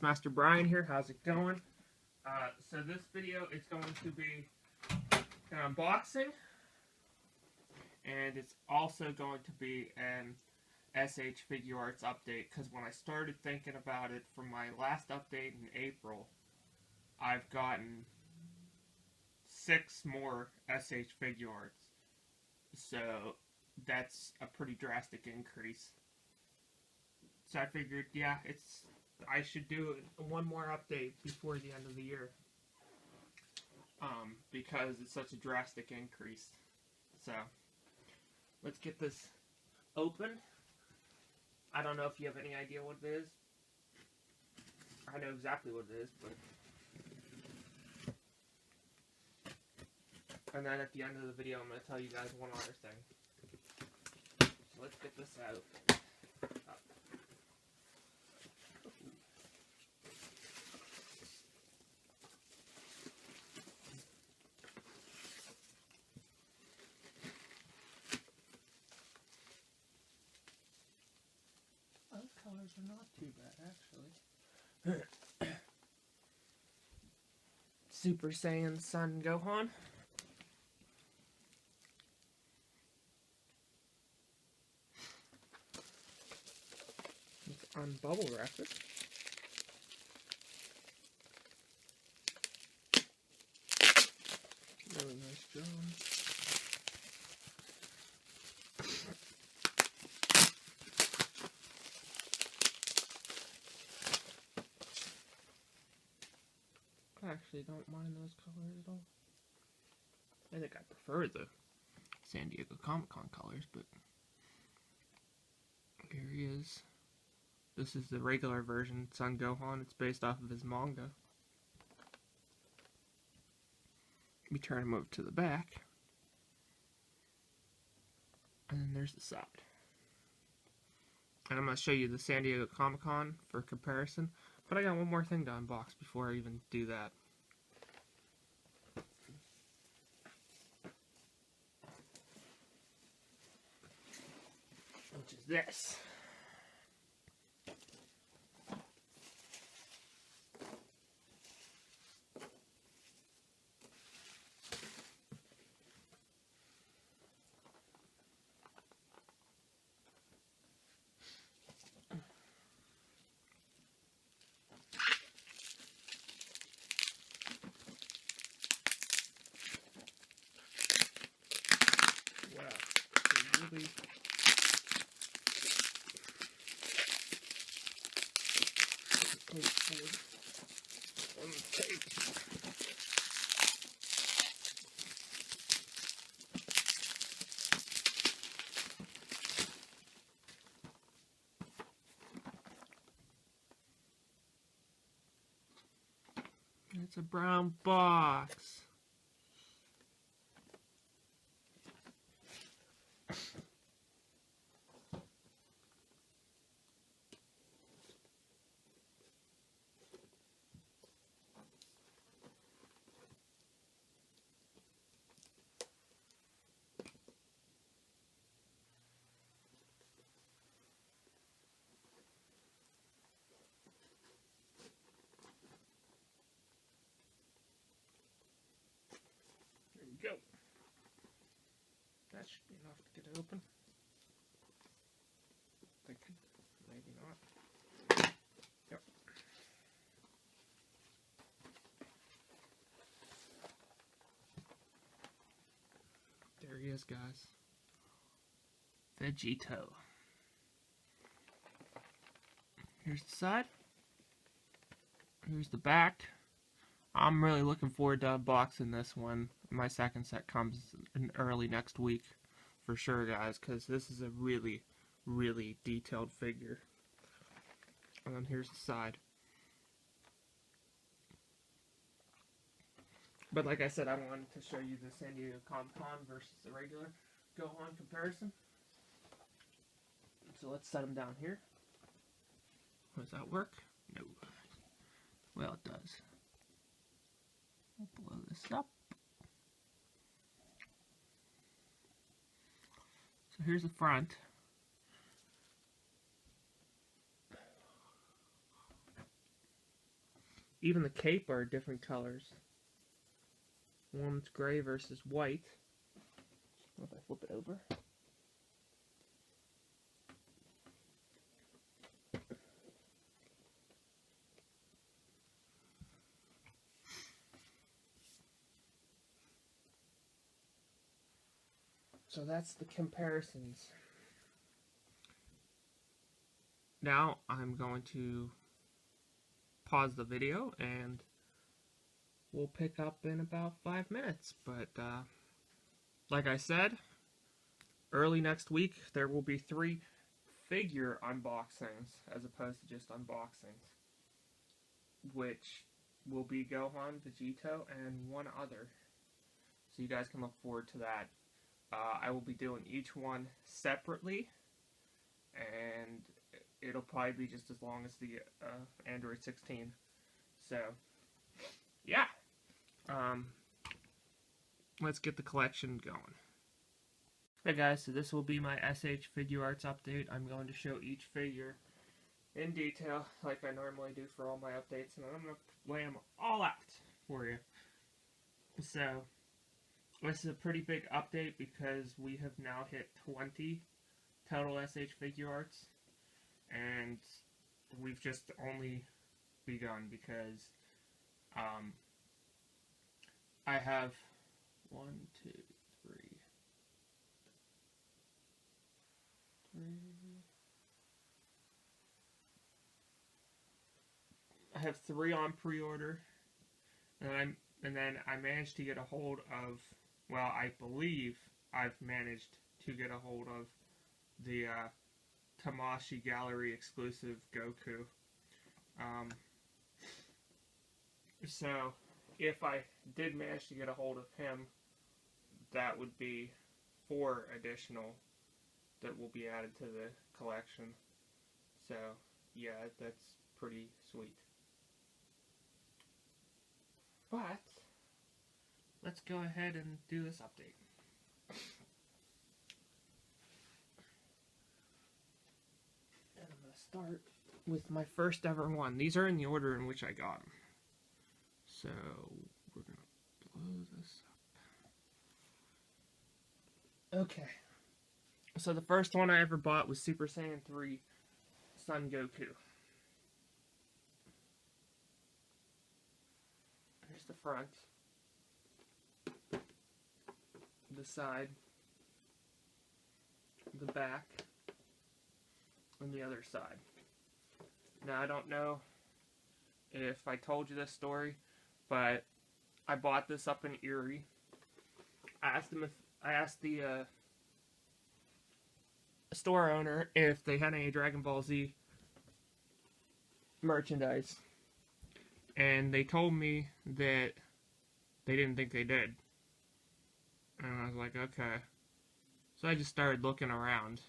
Master Brian here. How's it going? So this video is going to be an unboxing, and it's also going to be an SH Figuarts update, because when I started thinking about it from my last update in April, I've gotten 6 more SH Figuarts. So that's a pretty drastic increase. So I figured, yeah, I should do one more update before the end of the year, because it's such a drastic increase. So let's get this open. I don't know if you have any idea what it is. I know exactly what it is, but... And then at the end of the video, I'm going to tell you guys one other thing. So let's get this out. Those colors are not too bad, actually. Super Saiyan Son Gohan. Unbubble wrap it. Really nice job. I actually don't mind those colors at all. I think I prefer the San Diego Comic-Con colors, but here he is. This is the regular version, Son Gohan. It's based off of his manga. Let me turn him over to the back. And then there's the side. And I'm going to show you the San Diego Comic-Con for comparison. But I got one more thing to unbox before I even do that. Which is this. Really it's a brown box. Go. That should be enough to get it open. Thinking, maybe not. Yep. There he is, guys. Vegito. Here's the side. Here's the back. I'm really looking forward to unboxing this one. My second set comes in early next week for sure, guys, because this is a really, really detailed figure. And then here's the side. But like I said, I wanted to show you the San Diego Comic-Con versus the regular Gohan comparison. So let's set them down here. Does that work? No. Well, it does. I'll blow this up. So here's the front. Even the cape are different colors. One's gray versus white. If I flip it over. So that's the comparisons. Now I'm going to pause the video and we'll pick up in about 5 minutes. But like I said, early next week there will be 3 figure unboxings as opposed to just unboxings, which will be Gohan, Vegito, and one other. So you guys can look forward to that. I will be doing each one separately, and it'll probably be just as long as the Android 16. So, yeah. Let's get the collection going. Hey guys, so this will be my SH Figuarts update. I'm going to show each figure in detail like I normally do for all my updates, and I'm going to lay them all out for you. So, this is a pretty big update because we have now hit 20 total SH Figuarts, and we've just only begun because I have 1, 2, 3. I have 3 on pre-order, and then I managed to get a hold of, well, I believe I've managed to get a hold of the Tamashii Gallery exclusive Goku. So if I did manage to get a hold of him, that would be 4 additional that will be added to the collection. So yeah, that's pretty sweet. But let's go ahead and do this update. And I'm going to start with my first ever one. These are in the order in which I got them. So we're going to blow this up. Okay. So the first one I ever bought was Super Saiyan 3 Son Goku. Here's the front, the side, the back, and the other side. Now I don't know if I told you this story, but I bought this up in Erie. I asked the store owner if they had any Dragon Ball Z merchandise, and they told me that they didn't think they did. And I was like, okay. So I just started looking around,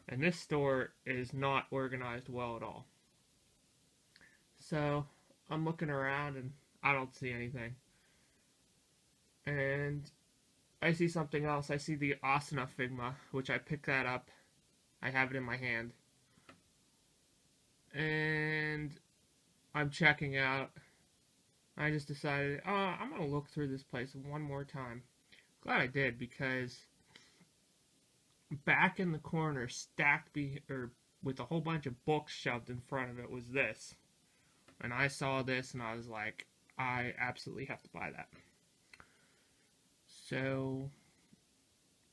and this store is not organized well at all. So I'm looking around and I don't see anything. And I see something else. I see the Asuna Figma, which I picked that up. I have it in my hand. And I'm checking out. I just decided, I'm going to look through this place one more time. Glad I did, because back in the corner, stacked with a whole bunch of books shoved in front of it, was this. And I saw this and I was like, I absolutely have to buy that. So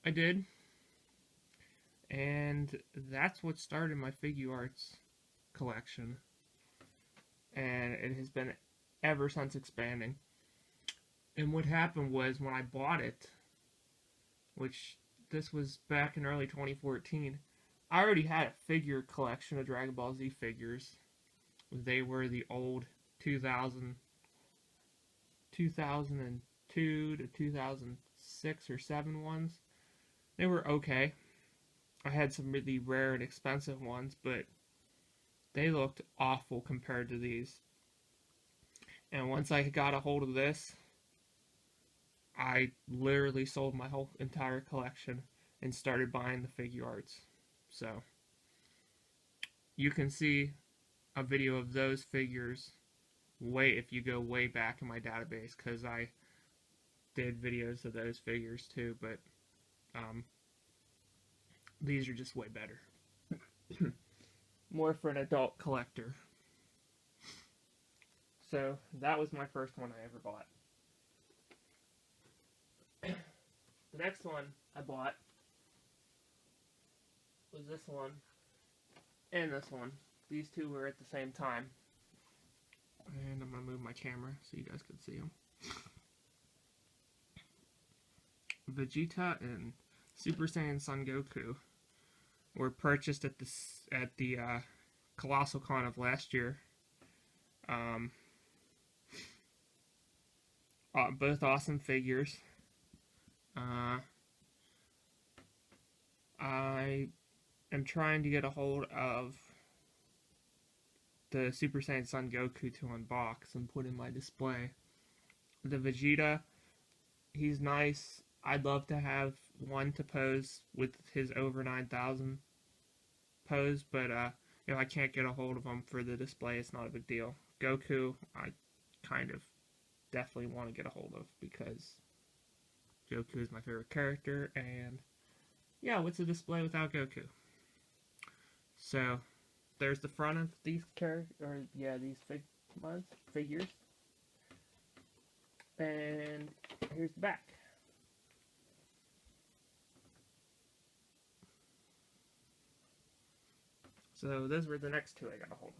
I did. And that's what started my Figuarts collection. And it has been ever since expanding. And what happened was when I bought it, which this was back in early 2014, I already had a figure collection of Dragon Ball Z figures. They were the old 2002 to 2006 or 7 ones. They were okay. I had some really rare and expensive ones, but they looked awful compared to these. And once I got a hold of this, I literally sold my whole entire collection and started buying the Figuarts. So, you can see a video of those figures if you go way back in my database, because I did videos of those figures too, but these are just way better. More for an adult collector. So, that was my first one I ever bought. The next one I bought was this one and this one. These two were at the same time. And I'm going to move my camera so you guys can see them. Vegeta and Super Saiyan Son Goku were purchased at the Colossal Con of last year. Both awesome figures. I am trying to get a hold of the Super Saiyan Son Goku to unbox and put in my display. The Vegeta, he's nice. I'd love to have one to pose with his over 9,000 pose, but if I can't get a hold of him for the display, it's not a big deal. Goku, I kind of definitely want to get a hold of because Goku is my favorite character, and yeah, what's a display without Goku? So, there's the front of these figures, and here's the back. So those were the next two I got a hold of.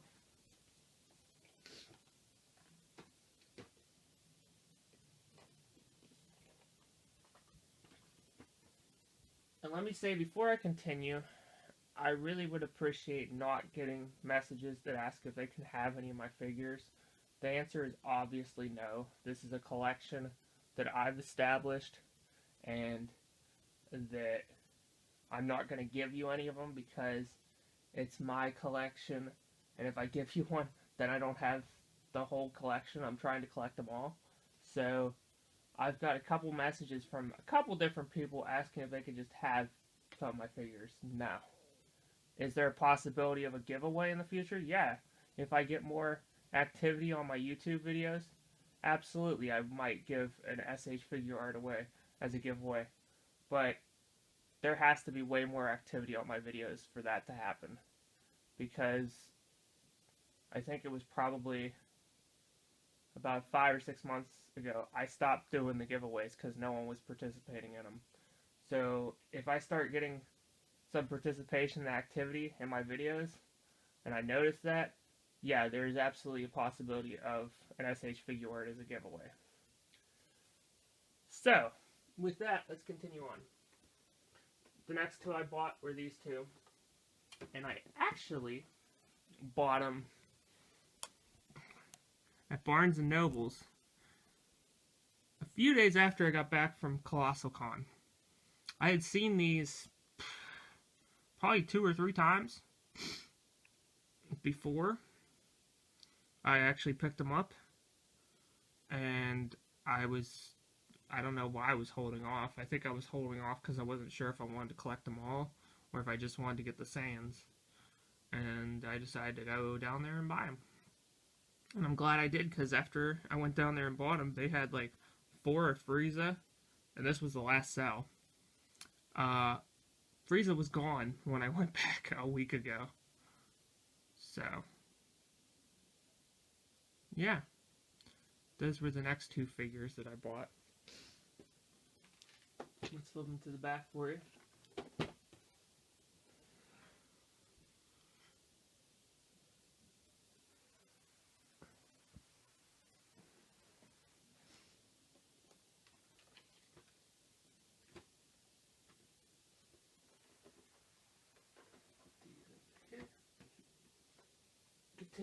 And let me say, before I continue, I really would appreciate not getting messages that ask if they can have any of my figures. The answer is obviously no. This is a collection that I've established, and that I'm not going to give you any of them because it's my collection, and if I give you one, then I don't have the whole collection. I'm trying to collect them all. So I've got a couple messages from a couple different people asking if they could just have some of my figures. No. Is there a possibility of a giveaway in the future? Yeah. If I get more activity on my YouTube videos, absolutely, I might give an SH figure art away as a giveaway. But there has to be way more activity on my videos for that to happen. Because I think it was probably about 5 or 6 months ago, I stopped doing the giveaways because no one was participating in them. So if I start getting some participation and activity in my videos, and I notice that, yeah, there's absolutely a possibility of an SH figure art as a giveaway. So, with that, let's continue on. The next two I bought were these two, and I actually bought them at Barnes & Noble's a few days after I got back from Colossal Con. I had seen these probably 2 or 3 times before I actually picked them up, and I don't know why I was holding off. I think I was holding off because I wasn't sure if I wanted to collect them all or if I just wanted to get the Saiyans. And I decided to go down there and buy them. And I'm glad I did, because after I went down there and bought them, they had like 4 of Frieza, and this was the last sale. Frieza was gone when I went back a week ago. So, yeah. Those were the next 2 figures that I bought. Let's flip them to the back for you.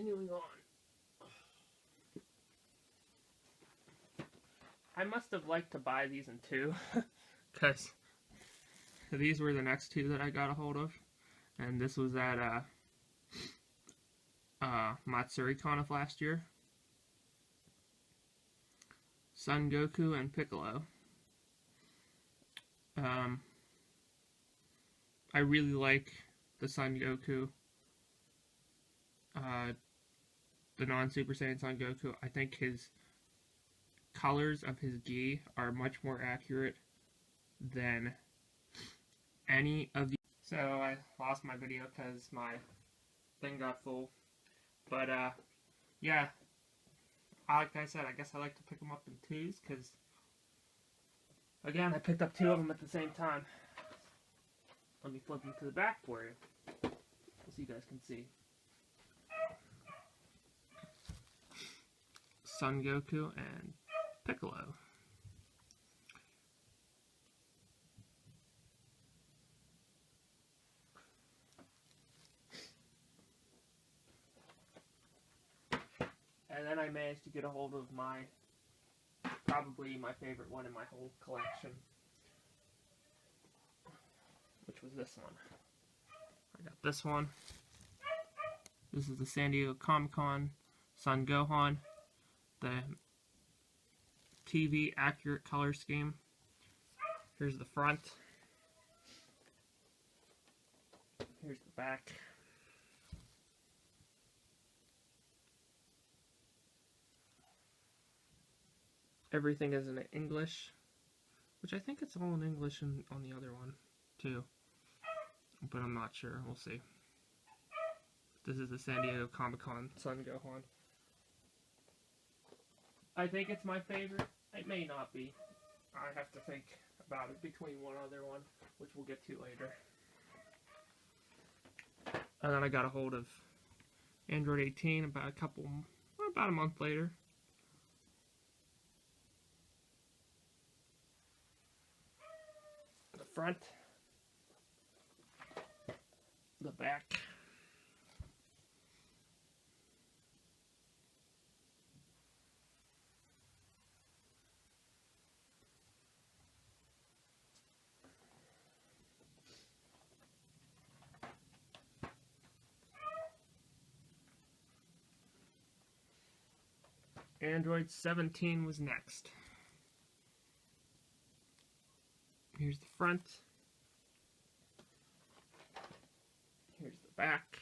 continuing on. I must have liked to buy these in two, because these were the next two that I got a hold of. And this was at Matsu Con of last year. Son Goku and Piccolo. I really like the Son Goku. The non-Super Saiyan Son Goku. I think his colors of his gi are much more accurate than any of the... So I lost my video because my thing got full. But yeah, like I said, I guess I like to pick them up in twos because, again, I picked up two of them at the same time. Let me flip them to the back for you so you guys can see. Son Goku and Piccolo. And then I managed to get a hold of probably my favorite one in my whole collection, which was this one. I got this one. This is the San Diego Comic-Con Son Gohan, the TV accurate color scheme. Here's the front. Here's the back. Everything is in English, which I think it's all in English on the other one too, but I'm not sure. We'll see. This is the San Diego Comic-Con Son Gohan. I think it's my favorite. It may not be. I have to think about it between one other one, which we'll get to later. And then I got a hold of Android 18 about a month later. The front, the back. Android 17 was next. Here's the front. Here's the back.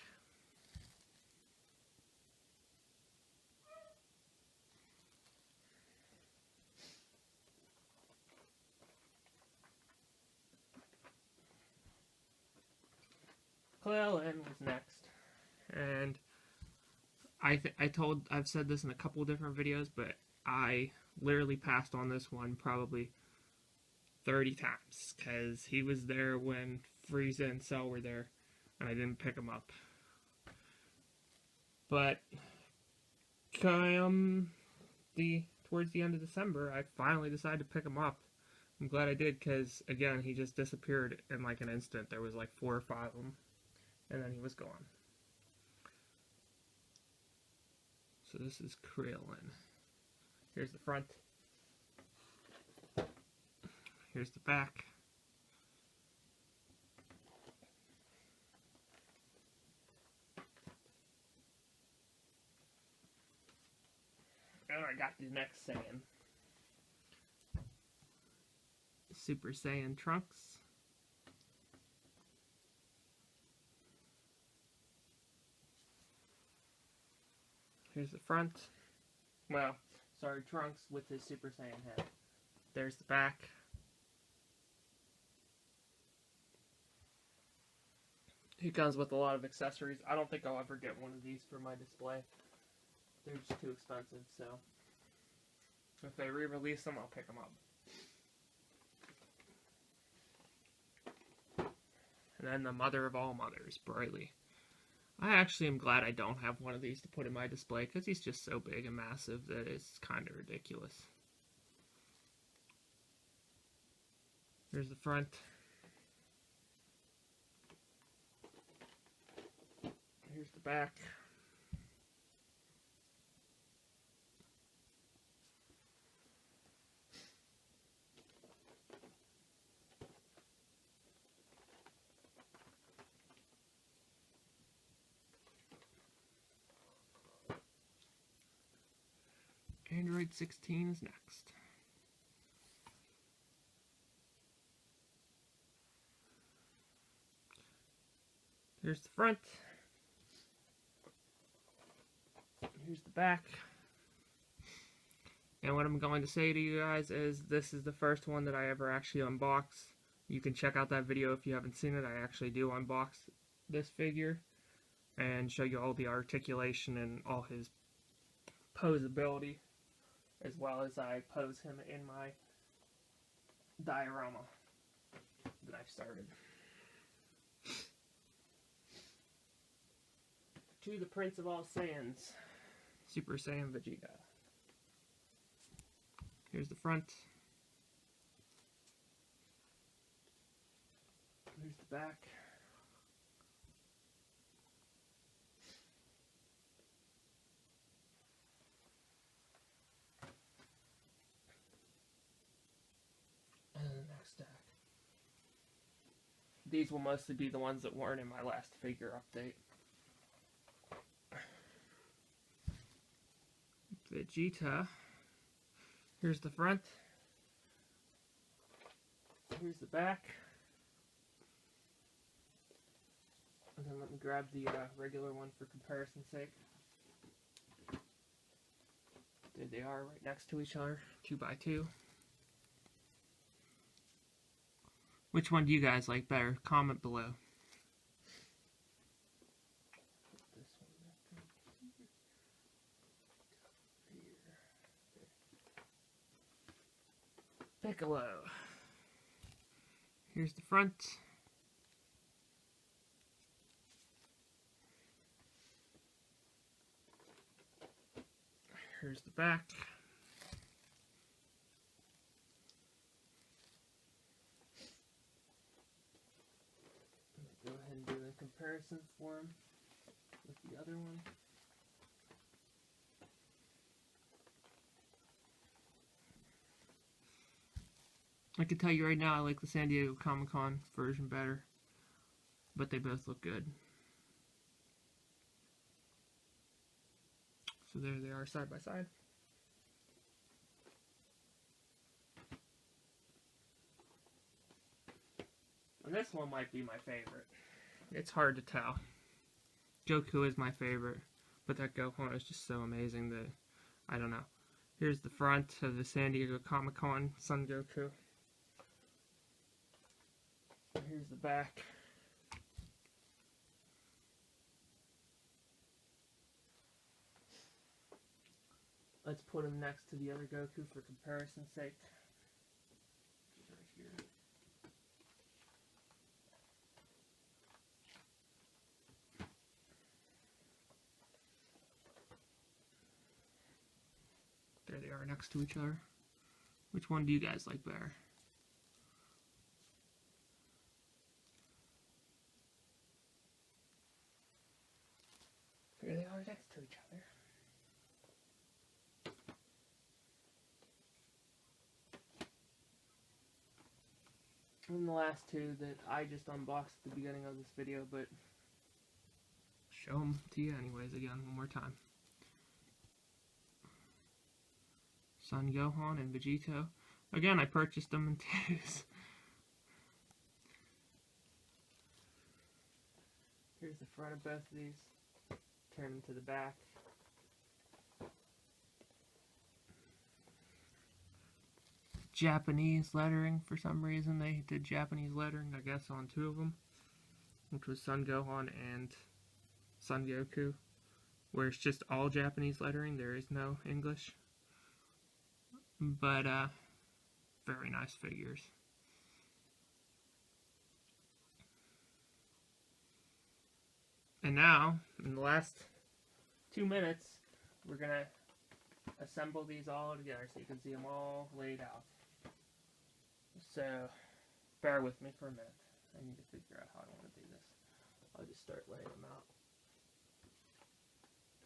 Clelin was next. And I've said this in a couple of different videos, but I literally passed on this one probably 30 times because he was there when Frieza and Cell were there, and I didn't pick him up. But towards the end of December, I finally decided to pick him up. I'm glad I did because, again, he just disappeared in like an instant. There was like 4 or 5 of them, and then he was gone. So this is Krillin. Here's the front. Here's the back. And I got the next Saiyan. Super Saiyan Trunks. Here's the front. Well, sorry, Trunks with his Super Saiyan head. There's the back. He comes with a lot of accessories. I don't think I'll ever get one of these for my display. They're just too expensive, so if they re-release them, I'll pick them up. And then the mother of all mothers, Broly. I actually am glad I don't have one of these to put in my display because he's just so big and massive that it's kind of ridiculous. Here's the front. Here's the back. Android 16 is next. Here's the front. Here's the back. And what I'm going to say to you guys is this is the first one that I ever actually unboxed. You can check out that video if you haven't seen it. I actually do unbox this figure and show you all the articulation and all his posability, as well as I pose him in my diorama that I've started. To the Prince of All Saiyans, Super Saiyan Vegito. Here's the front. Here's the back. And the next stack. These will mostly be the ones that weren't in my last figure update. Vegeta. Here's the front. Here's the back. And then let me grab the regular one for comparison's sake. There they are, right next to each other, 2x2. Which one do you guys like better? Comment below. Piccolo. Here's the front. Here's the back. Go ahead and do a comparison for him with the other one. I can tell you right now I like the San Diego Comic-Con version better, but they both look good. So there they are side by side. And this one might be my favorite. It's hard to tell. Goku is my favorite, but that Gohan is just so amazing that, I don't know. Here's the front of the San Diego Comic-Con Son Goku. Here's the back. Let's put him next to the other Goku for comparison's sake. Which is right here. There they are next to each other. Which one do you guys like better? Here they are next to each other. And the last two that I just unboxed at the beginning of this video, but show them to you anyways again one more time. Son Gohan and Vegito. Again, I purchased them in twos. Here's the front of both of these. Turn them to the back. Japanese lettering for some reason. They did Japanese lettering, I guess, on two of them, which was Son Gohan and Son Goku, where it's just all Japanese lettering. There is no English. But, very nice figures. And now, in the last 2 minutes, we're going to assemble these all together so you can see them all laid out. So, bear with me for a minute. I need to figure out how I want to do this. I'll just start laying them out.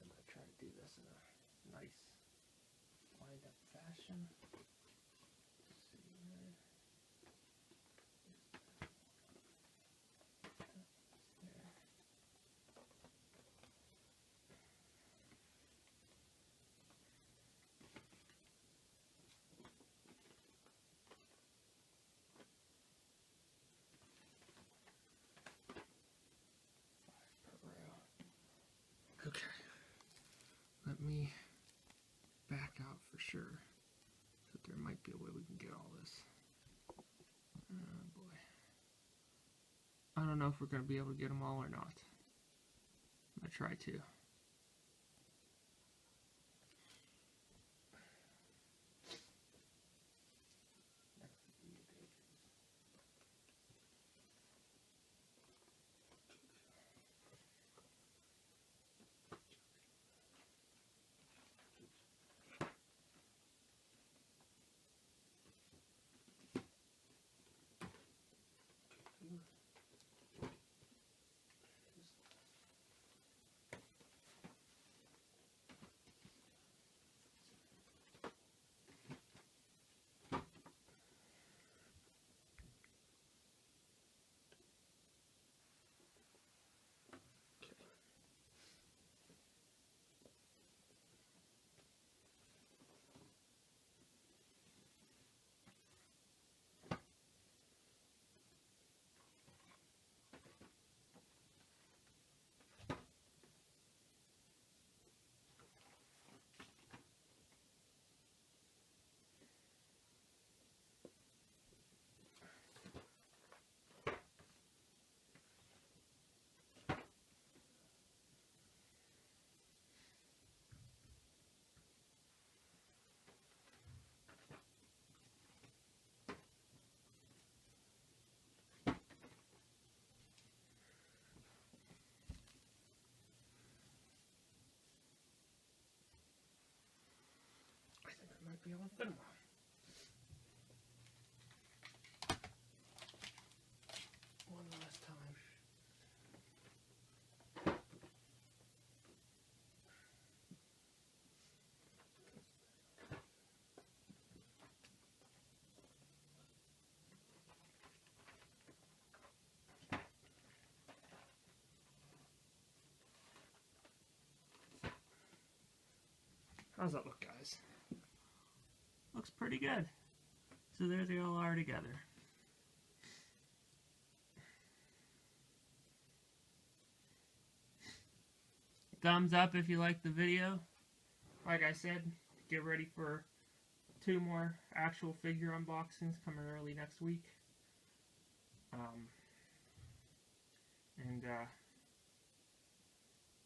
I'm going to try to do this in a nice, lined-up fashion. sure that there might be a way we can get all this. Oh boy. I don't know if we're going to be able to get them all or not. I'm going to try to. Might be able to fit them all. One last time. How's that look, guys? Looks pretty good. So there they all are together. Thumbs up if you liked the video. Like I said, get ready for 2 more actual figure unboxings coming early next week.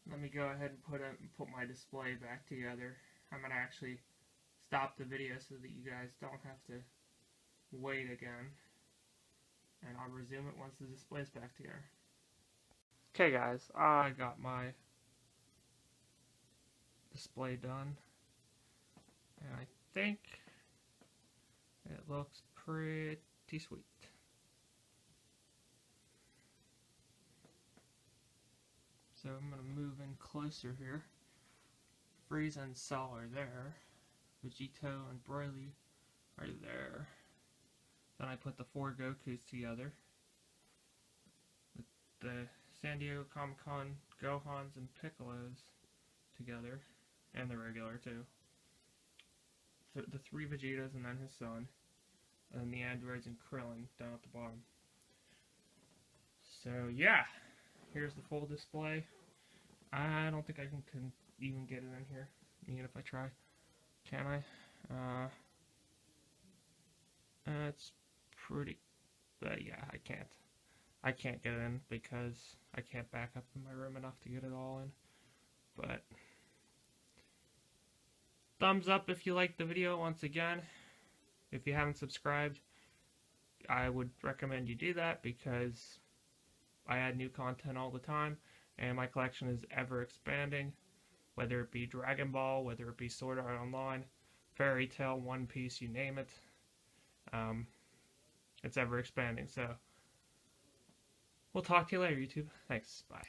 Let me go ahead and put my display back together. I'm gonna actually stop the video so that you guys don't have to wait again, and I'll resume it once the display's back together. Okay guys, I got my display done, and I think it looks pretty sweet. So I'm going to move in closer here. Frieza and Cell are there. Vegito and Broly are there. Then I put the 4 Gokus together. The San Diego Comic-Con Gohans and Piccolos together. And the regular too. The 3 Vegitos and then his son. And then the androids and Krillin down at the bottom. So yeah, here's the full display. I don't think I can even get it in here, even if I try. Can I? It's pretty, but yeah, I can't. I can't get it in because I can't back up in my room enough to get it all in. But thumbs up if you liked the video once again. If you haven't subscribed, I would recommend you do that because I add new content all the time and my collection is ever expanding, whether it be Dragon Ball, whether it be Sword Art Online, Fairy Tail, One Piece, you name it. It's ever expanding. So we'll talk to you later, YouTube. Thanks. Bye.